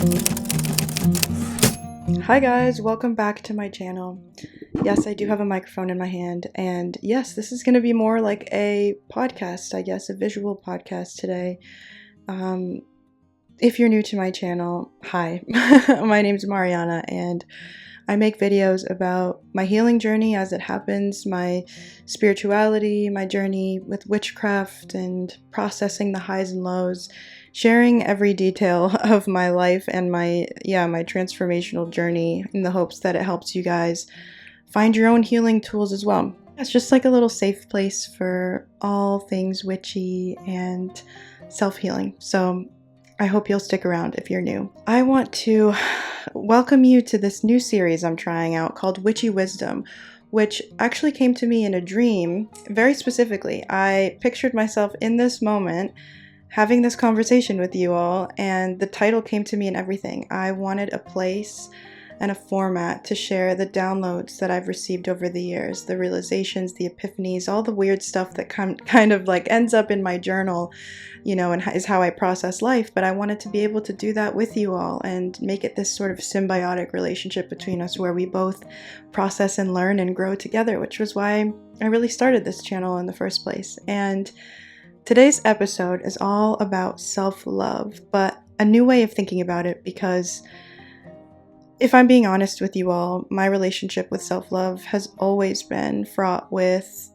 Hi guys, welcome back to my channel. Yes, I do have a microphone in my hand, and yes, this is going to be more like a podcast, I guess, a visual podcast today. If you're new to my channel, hi, my name's Mariana, and I make videos about my healing journey as it happens, my spirituality, my journey with witchcraft, and processing the highs and lows, sharing every detail of my life and my transformational journey in the hopes that it helps you guys find your own healing tools as well. It's just like a little safe place for all things witchy and self-healing. So I hope you'll stick around if you're new. I want to welcome you to this new series I'm trying out called Witchy Wisdom, which actually came to me in a dream. Very specifically, I pictured myself in this moment having this conversation with you all, and the title came to me and everything. I wanted a place and a format to share the downloads that I've received over the years, the realizations, the epiphanies, all the weird stuff that kind of like ends up in my journal, you know, and is how I process life. But I wanted to be able to do that with you all and make it this sort of symbiotic relationship between us where we both process and learn and grow together, which was why I really started this channel in the first place. And today's episode is all about self-love, but a new way of thinking about it, because if I'm being honest with you all, my relationship with self-love has always been fraught with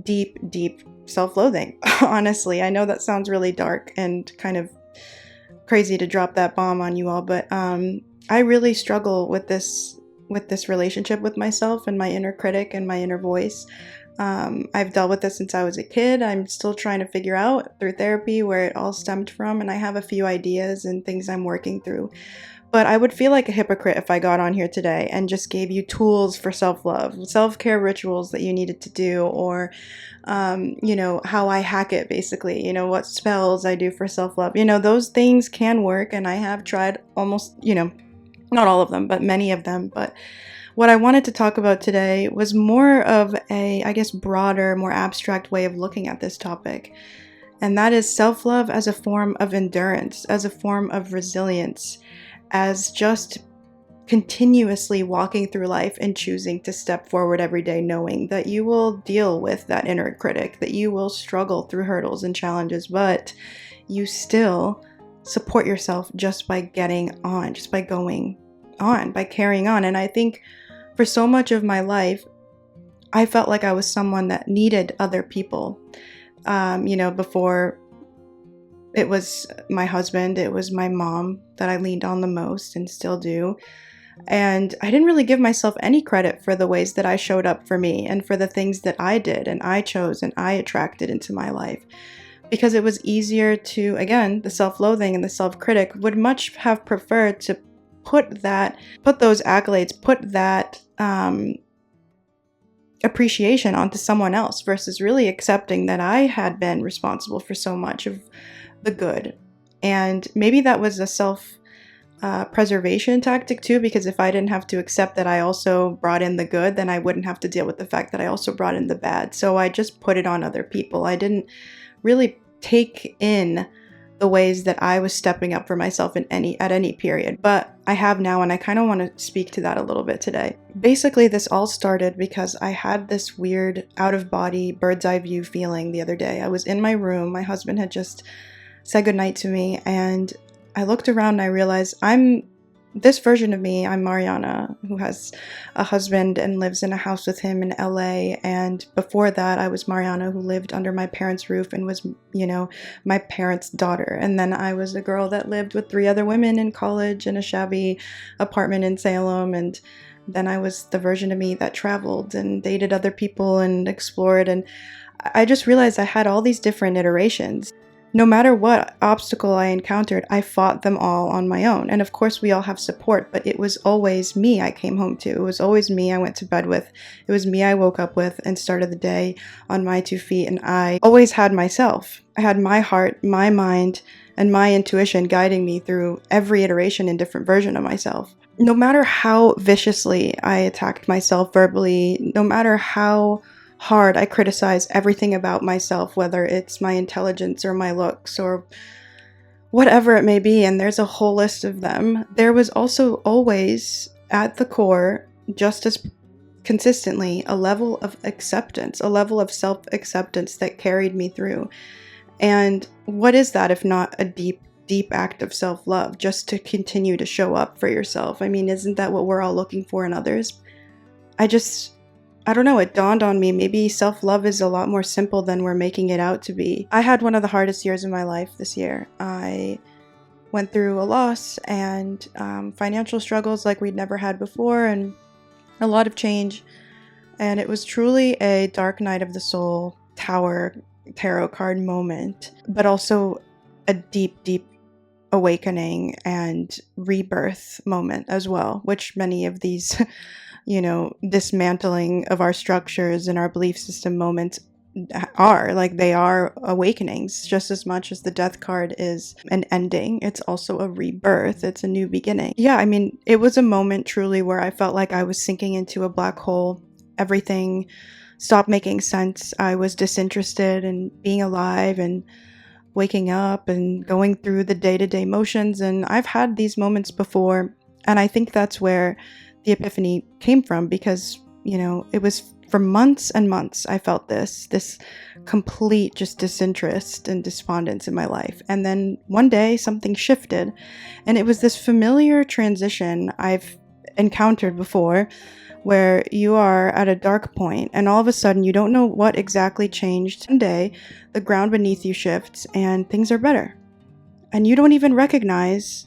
deep, deep self-loathing. Honestly, I know that sounds really dark and kind of crazy to drop that bomb on you all, but I really struggle with this relationship with myself and my inner critic and my inner voice. I've dealt with this since I was a kid. I'm still trying to figure out through therapy where it all stemmed from, and I have a few ideas and things I'm working through. But I would feel like a hypocrite if I got on here today and just gave you tools for self-love, self-care rituals that you needed to do, or, you know, how I hack it, basically, you know, what spells I do for self-love. You know, those things can work, and I have tried almost, you know, not all of them, but many of them. But what I wanted to talk about today was more of a, I guess, broader, more abstract way of looking at this topic. And that is self-love as a form of endurance, as a form of resilience, as just continuously walking through life and choosing to step forward every day, knowing that you will deal with that inner critic, that you will struggle through hurdles and challenges, but you still support yourself just by getting on, just by going on, by carrying on. And I think for so much of my life, I felt like I was someone that needed other people. You know, before it was my husband, it was my mom that I leaned on the most and still do. And I didn't really give myself any credit for the ways that I showed up for me and for the things that I did and I chose and I attracted into my life. Because it was easier to, again, the self-loathing and the self-critic would much have preferred to put those accolades, put that appreciation onto someone else versus really accepting that I had been responsible for so much of the good. And maybe that was a self-preservation tactic too, because if I didn't have to accept that I also brought in the good, then I wouldn't have to deal with the fact that I also brought in the bad. So I just put it on other people. I didn't really take in the ways that I was stepping up for myself at any period. But I have now, and I kind of want to speak to that a little bit today. Basically, this all started because I had this weird out-of-body bird's eye view feeling the other day. I was in my room, my husband had just said goodnight to me, and I looked around and I realized this version of me, I'm Mariana, who has a husband and lives in a house with him in LA. And before that, I was Mariana, who lived under my parents' roof and was, you know, my parents' daughter. And then I was a girl that lived with 3 other women in college in a shabby apartment in Salem. And then I was the version of me that traveled and dated other people and explored. And I just realized I had all these different iterations. No matter what obstacle I encountered, I fought them all on my own. And of course, we all have support, but it was always me I came home to. It was always me I went to bed with. It was me I woke up with and started the day on my 2 feet. And I always had myself. I had my heart, my mind, and my intuition guiding me through every iteration and different version of myself. No matter how viciously I attacked myself verbally, no matter how hard I criticize everything about myself, whether it's my intelligence or my looks or whatever it may be, and there's a whole list of them, there was also always at the core, just as consistently, a level of acceptance, a level of self-acceptance that carried me through. And what is that if not a deep act of self-love, just to continue to show up for yourself? I mean, isn't that what we're all looking for in others? I don't know, it dawned on me, maybe self-love is a lot more simple than we're making it out to be. I had one of the hardest years of my life this year. I went through a loss and financial struggles like we'd never had before, and a lot of change. And it was truly a dark night of the soul tower tarot card moment, but also a deep awakening and rebirth moment as well, which many of these dismantling of our structures and our belief system moments are. Like, they are awakenings just as much as the death card is an ending. It's also a rebirth. It's a new beginning. Yeah, I mean, it was a moment truly where I felt like I was sinking into a black hole. Everything stopped making sense. I was disinterested in being alive and waking up and going through the day-to-day motions. And I've had these moments before, and I think that's where the epiphany came from, because it was for months and months I felt this complete just disinterest and despondence in my life. And then one day something shifted, and it was this familiar transition I've encountered before, where you are at a dark point and all of a sudden you don't know what exactly changed. One day the ground beneath you shifts and things are better, and you don't even recognize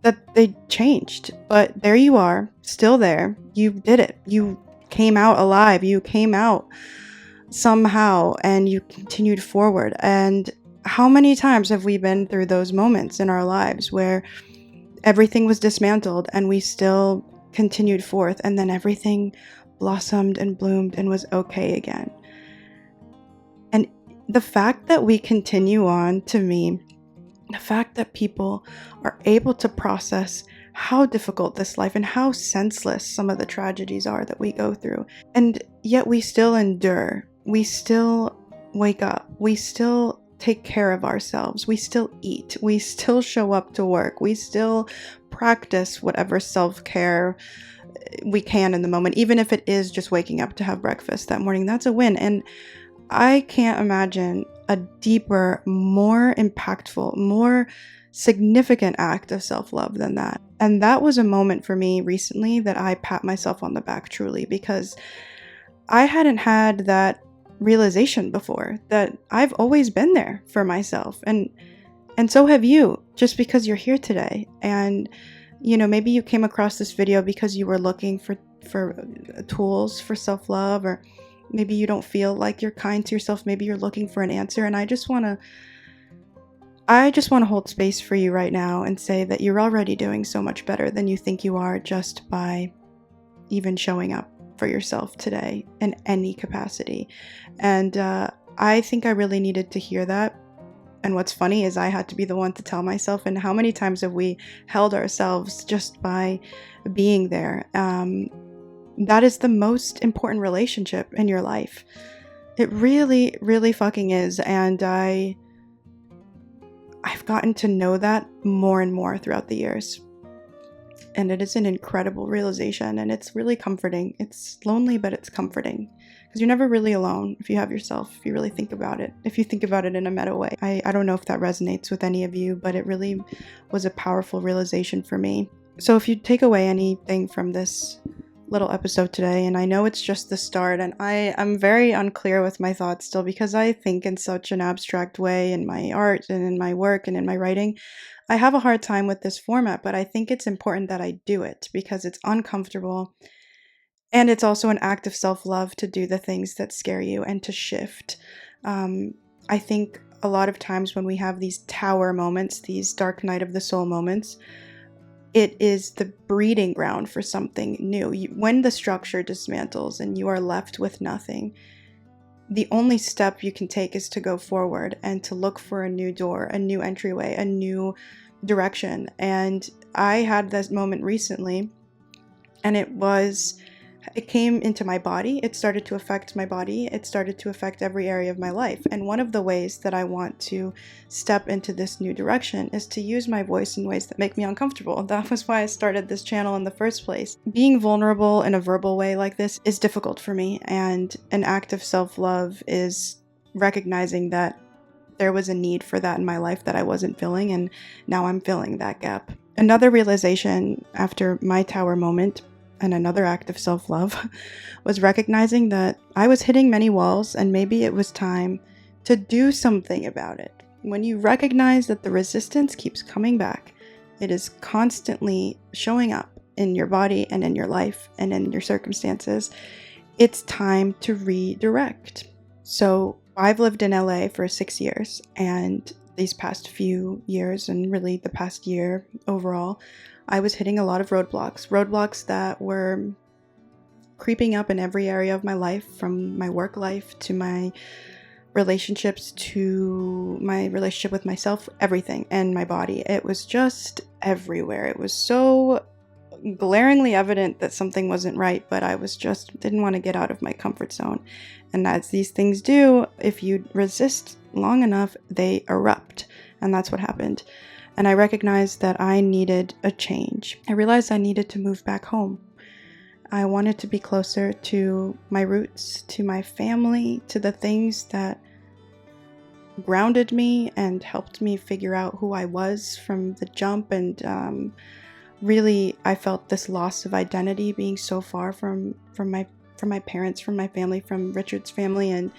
that they changed. But there you are, still there. You did it. You came out alive. You came out somehow, and you continued forward. And how many times have we been through those moments in our lives where everything was dismantled and we still continued forth, and then everything blossomed and bloomed and was okay again? And the fact that we continue on, to me, the fact that people are able to process how difficult this life and how senseless some of the tragedies are that we go through, and yet we still endure, we still wake up, we still take care of ourselves, we still eat, we still show up to work, we still practice whatever self-care we can in the moment, even if it is just waking up to have breakfast that morning. That's a win. And I can't imagine a deeper, more impactful, more significant act of self-love than that. And that was a moment for me recently that I pat myself on the back truly, because I hadn't had that realization before, that I've always been there for myself, and so have you, just because you're here today. And maybe you came across this video because you were looking for tools for self-love, or maybe you don't feel like you're kind to yourself. Maybe you're looking for an answer. And I just want to hold space for you right now and say that you're already doing so much better than you think you are, just by even showing up for yourself today in any capacity. And I think I really needed to hear that. And what's funny is I had to be the one to tell myself. And how many times have we held ourselves just by being there? That is the most important relationship in your life. It really, really fucking is. And I've gotten to know that more and more throughout the years. And it is an incredible realization, and it's really comforting. It's lonely, but it's comforting, because you're never really alone if you have yourself, if you really think about it, if you think about it in a meta way. I don't know if that resonates with any of you, but it really was a powerful realization for me. So if you take away anything from this little episode today, and I know it's just the start, and I'm very unclear with my thoughts still, because I think in such an abstract way in my art and in my work and in my writing. I have a hard time with this format, but I think it's important that I do it, because it's uncomfortable, and it's also an act of self-love to do the things that scare you and to shift. I think a lot of times when we have these tower moments, these dark night of the soul moments, it is the breeding ground for something new. When the structure dismantles and you are left with nothing, the only step you can take is to go forward and to look for a new door, a new entryway, a new direction. And I had this moment recently, and it was it came into my body. It started to affect my body. It started to affect every area of my life. And one of the ways that I want to step into this new direction is to use my voice in ways that make me uncomfortable. That was why I started this channel in the first place. Being vulnerable in a verbal way like this is difficult for me, and an act of self-love is recognizing that there was a need for that in my life that I wasn't filling, and now I'm filling that gap. Another realization after my tower moment, and another act of self-love, was recognizing that I was hitting many walls and maybe it was time to do something about it. When you recognize that the resistance keeps coming back, it is constantly showing up in your body and in your life and in your circumstances, it's time to redirect. So I've lived in LA for 6 years, and these past few years, and really the past year overall, I was hitting a lot of roadblocks that were creeping up in every area of my life, from my work life to my relationships to my relationship with myself, everything, and my body. It was just everywhere. It was so glaringly evident that something wasn't right, but I didn't want to get out of my comfort zone. And as these things do, if you resist long enough, they erupt. And that's what happened. And I recognized that I needed a change. I realized I needed to move back home. I wanted to be closer to my roots, to my family, to the things that grounded me and helped me figure out who I was from the jump. And really, I felt this loss of identity, being so far from my parents, from my family, from Richard's family, and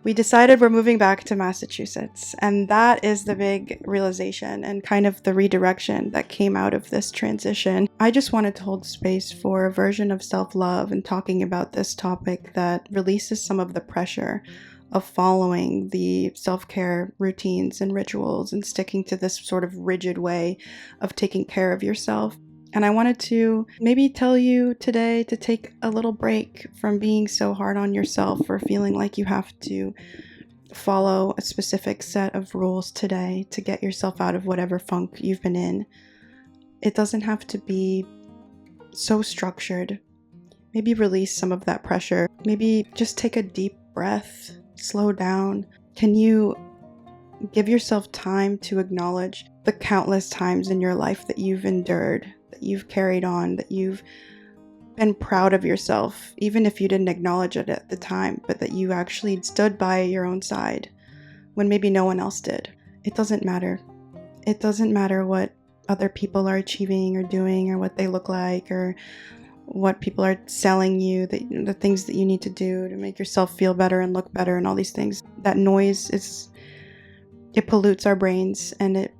we decided we're moving back to Massachusetts. And that is the big realization and kind of the redirection that came out of this transition. I just wanted to hold space for a version of self-love and talking about this topic that releases some of the pressure of following the self-care routines and rituals and sticking to this sort of rigid way of taking care of yourself. And I wanted to maybe tell you today to take a little break from being so hard on yourself or feeling like you have to follow a specific set of rules today to get yourself out of whatever funk you've been in. It doesn't have to be so structured. Maybe release some of that pressure. Maybe just take a deep breath, slow down. Can you give yourself time to acknowledge the countless times in your life that you've endured, that you've carried on, that you've been proud of yourself, even if you didn't acknowledge it at the time, but that you actually stood by your own side when maybe no one else did? It doesn't matter. It doesn't matter what other people are achieving or doing or what they look like or what people are selling you, the things that you need to do to make yourself feel better and look better and all these things. That noise it pollutes our brains, and it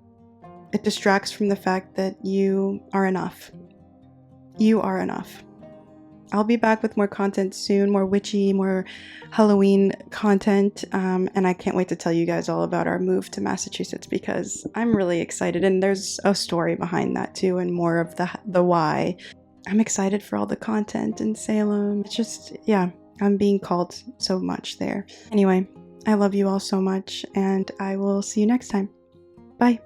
distracts from the fact that you are enough. You are enough. I'll be back with more content soon, more witchy, more Halloween content, and I can't wait to tell you guys all about our move to Massachusetts because I'm really excited, and there's a story behind that too, and more of the why. I'm excited for all the content in Salem. It's just, yeah, I'm being called so much there. Anyway, I love you all so much, and I will see you next time. Bye.